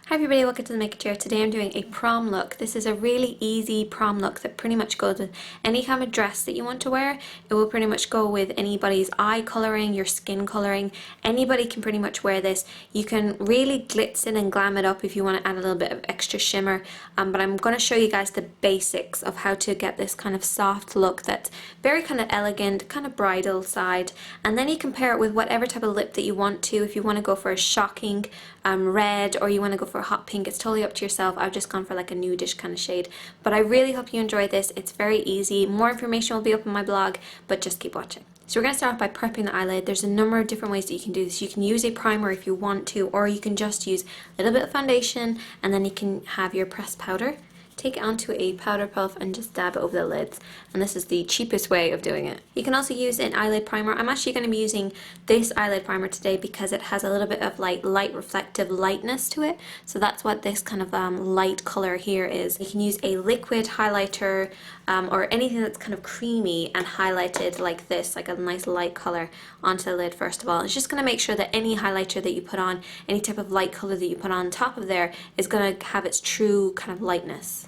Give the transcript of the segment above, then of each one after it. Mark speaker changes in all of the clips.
Speaker 1: Hi everybody, welcome to the Makeup Chair. Today I'm doing a prom look. This is a really easy prom look that pretty much goes with any kind of dress that you want to wear. It will pretty much go with anybody's eye colouring, your skin colouring. Anybody can pretty much wear this. You can really glitz it and glam it up if you want to add a little bit of extra shimmer. But I'm going to show you guys the basics of how to get this kind of soft look that's very kind of elegant, kind of bridal side. And then you can pair it with whatever type of lip that you want to. If you want to go for a shocking red, or you want to go for a hot pink, it's totally up to yourself. I've just gone for like a nudish kind of shade, but I really hope you enjoy this. It's very easy. More information will be up on my blog, but just keep watching. So we're going to start off by prepping the eyelid. There's a number of different ways that you can do this. You can use a primer if you want to, or you can just use a little bit of foundation, and then you can have your pressed powder. Take it onto a powder puff and just dab it over the lids, and this is the cheapest way of doing it. You can also use an eyelid primer. I'm actually going to be using this eyelid primer today because it has a little bit of like light reflective lightness to it, so that's what this kind of light color here is. You can use a liquid highlighter or anything that's kind of creamy and highlighted like this, like a nice light color onto the lid. First of all, it's just going to make sure that any highlighter that you put on, any type of light color that you put on top of there, is going to have its true kind of lightness.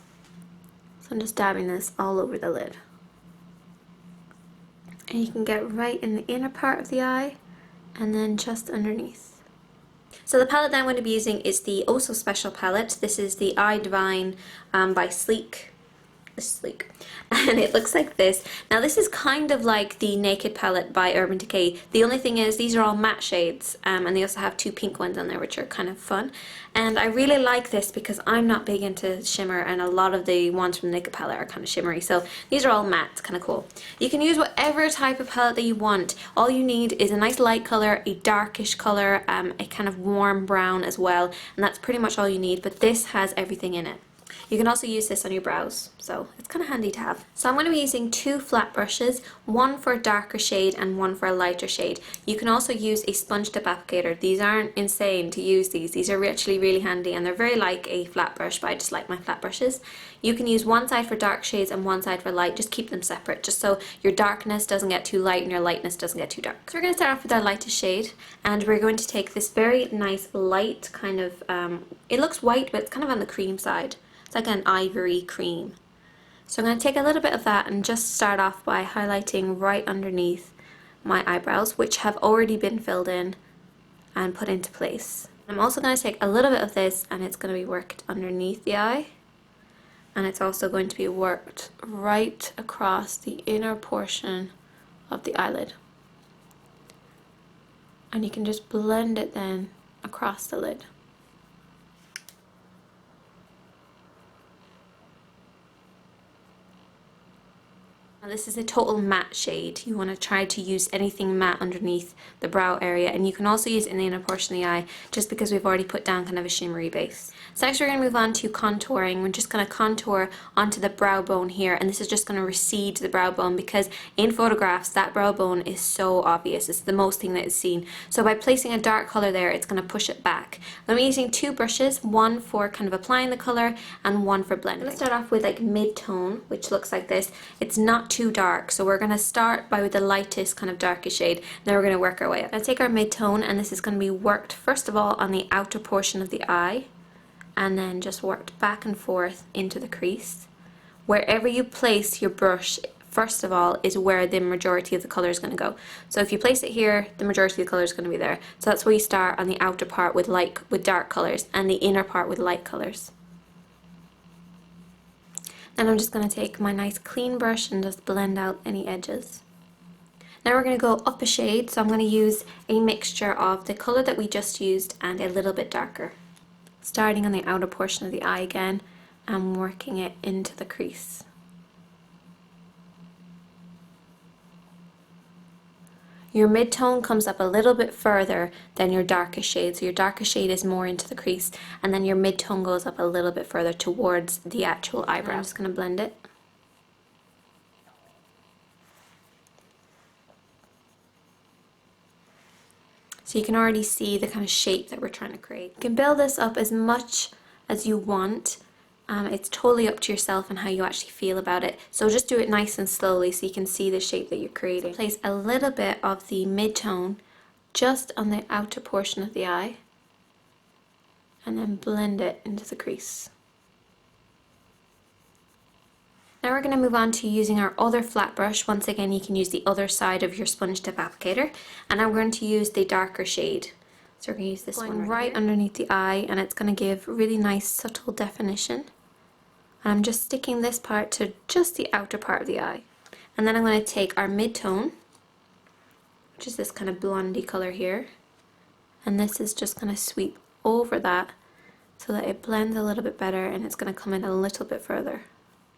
Speaker 1: I'm just dabbing this all over the lid. And you can get right in the inner part of the eye and then just underneath. So the palette that I'm going to be using is the Oh So Special palette. This is the Eye Divine by Sleek. Sleek. And it looks like this. Now this is kind of like the Naked palette by Urban Decay. The only thing is these are all matte shades, and they also have two pink ones on there which are kind of fun. And I really like this because I'm not big into shimmer, and a lot of the ones from the Naked palette are kind of shimmery. So these are all matte. It's kind of cool. You can use whatever type of palette that you want. All you need is a nice light color, a darkish color, a kind of warm brown as well, and that's pretty much all you need. But this has everything in it. You can also use this on your brows, so it's kind of handy to have. So I'm going to be using two flat brushes, one for a darker shade and one for a lighter shade. You can also use a sponge tip applicator. These aren't insane to use these. These are actually really handy, and they're very like a flat brush, but I just like my flat brushes. You can use one side for dark shades and one side for light. Just keep them separate, just so your darkness doesn't get too light and your lightness doesn't get too dark. So we're going to start off with our lightest shade, and we're going to take this very nice light kind of, it looks white, but it's kind of on the cream side. It's like an ivory cream. So I'm going to take a little bit of that and just start off by highlighting right underneath my eyebrows, which have already been filled in and put into place. I'm also going to take a little bit of this, and it's going to be worked underneath the eye, and it's also going to be worked right across the inner portion of the eyelid. And you can just blend it then across the lid. Now this is a total matte shade. You want to try to use anything matte underneath the brow area, and you can also use it in the inner portion of the eye, just because we've already put down kind of a shimmery base. So next we're going to move on to contouring. We're just going to contour onto the brow bone here, and this is just going to recede the brow bone because in photographs that brow bone is so obvious. It's the most thing that is seen. So by placing a dark color there, it's going to push it back. I'm using two brushes, one for kind of applying the color and one for blending. Let's start off with like mid-tone, which looks like this. It's not too dark, so we're going to start by with the lightest kind of darkest shade, then we're going to work our way up. I'll take our mid-tone, and this is going to be worked first of all on the outer portion of the eye, and then just worked back and forth into the crease. Wherever you place your brush, first of all, is where the majority of the color is going to go. So if you place it here, the majority of the color is going to be there. So that's where you start, on the outer part with dark colors, and the inner part with light colors. Then I'm just going to take my nice clean brush and just blend out any edges. Now we're going to go up a shade, so I'm going to use a mixture of the color that we just used and a little bit darker. Starting on the outer portion of the eye again and working it into the crease. Your mid-tone comes up a little bit further than your darkest shade, so your darkest shade is more into the crease, and then your mid-tone goes up a little bit further towards the actual eyebrow. I'm just going to blend it. So you can already see the kind of shape that we're trying to create. You can build this up as much as you want. It's totally up to yourself and how you actually feel about it. So just do it nice and slowly so you can see the shape that you're creating. Place a little bit of the mid-tone just on the outer portion of the eye, and then blend it into the crease. Now we're going to move on to using our other flat brush. Once again, you can use the other side of your sponge tip applicator, and I'm going to use the darker shade. So we're going to use this one right underneath the eye, and it's going to give really nice subtle definition. And I'm just sticking this part to just the outer part of the eye. And then I'm going to take our mid-tone, which is this kind of blondie color here, and this is just going to sweep over that so that it blends a little bit better, and it's going to come in a little bit further.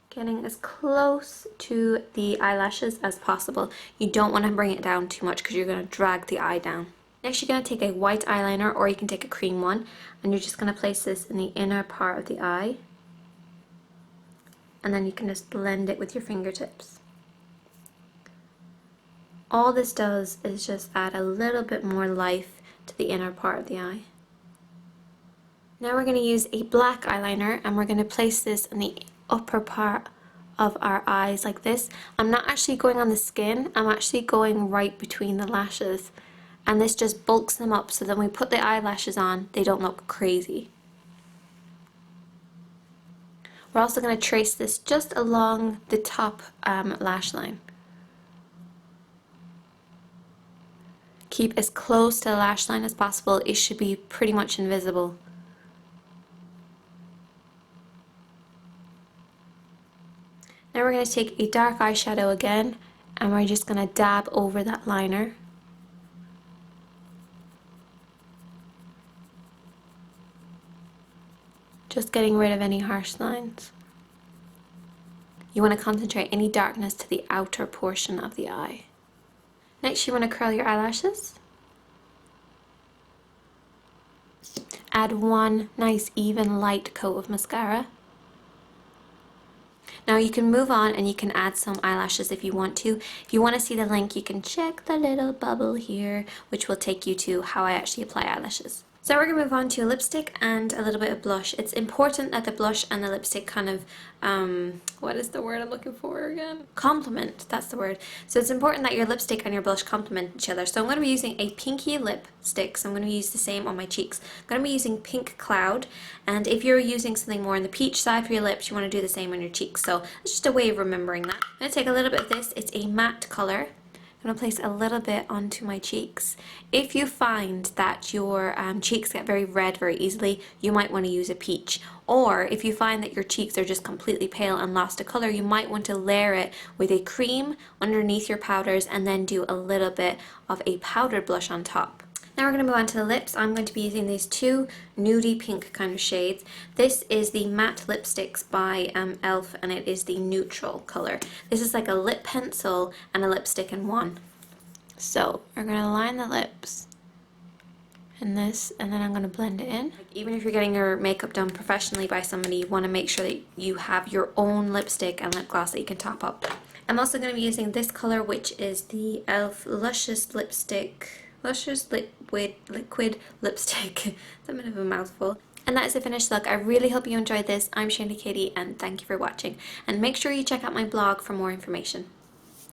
Speaker 1: Getting as close to the eyelashes as possible. You don't want to bring it down too much because you're going to drag the eye down. Next you're going to take a white eyeliner, or you can take a cream one, and you're just going to place this in the inner part of the eye, and then you can just blend it with your fingertips. All this does is just add a little bit more life to the inner part of the eye. Now we're going to use a black eyeliner, and we're going to place this in the upper part of our eyes like this. I'm not actually going on the skin, I'm actually going right between the lashes, and this just bulks them up so that when we put the eyelashes on, they don't look crazy. We're also going to trace this just along the top lash line. Keep as close to the lash line as possible. It should be pretty much invisible. Now we're going to take a dark eyeshadow again, and we're just going to dab over that liner. Just getting rid of any harsh lines. You want to concentrate any darkness to the outer portion of the eye. Next you want to curl your eyelashes. Add one nice even light coat of mascara. Now you can move on and you can add some eyelashes if you want to. If you want to see the link, you can check the little bubble here, which will take you to how I actually apply eyelashes. So we're going to move on to lipstick and a little bit of blush. It's important that the blush and the lipstick kind of, what is the word I'm looking for again? Complement, that's the word. So it's important that your lipstick and your blush complement each other. So I'm going to be using a pinky lipstick, so I'm going to use the same on my cheeks. I'm going to be using Pink Cloud, and if you're using something more on the peach side for your lips, you want to do the same on your cheeks. So it's just a way of remembering that. I'm going to take a little bit of this. It's a matte color. I'm going to place a little bit onto my cheeks. If you find that your cheeks get very red very easily, you might want to use a peach. Or if you find that your cheeks are just completely pale and lost a color, you might want to layer it with a cream underneath your powders and then do a little bit of a powdered blush on top. Now we're going to move on to the lips. I'm going to be using these two nudie pink kind of shades. This is the matte lipsticks by e.l.f. and it is the neutral color. This is like a lip pencil and a lipstick in one. So we're going to line the lips in this, and then I'm going to blend it in. Even if you're getting your makeup done professionally by somebody, you want to make sure that you have your own lipstick and lip gloss that you can top up. I'm also going to be using this color, which is the e.l.f. Luscious liquid lipstick. It's a bit of a mouthful. And that is the finished look. I really hope you enjoyed this. I'm Shandy Katie, and thank you for watching. And make sure you check out my blog for more information.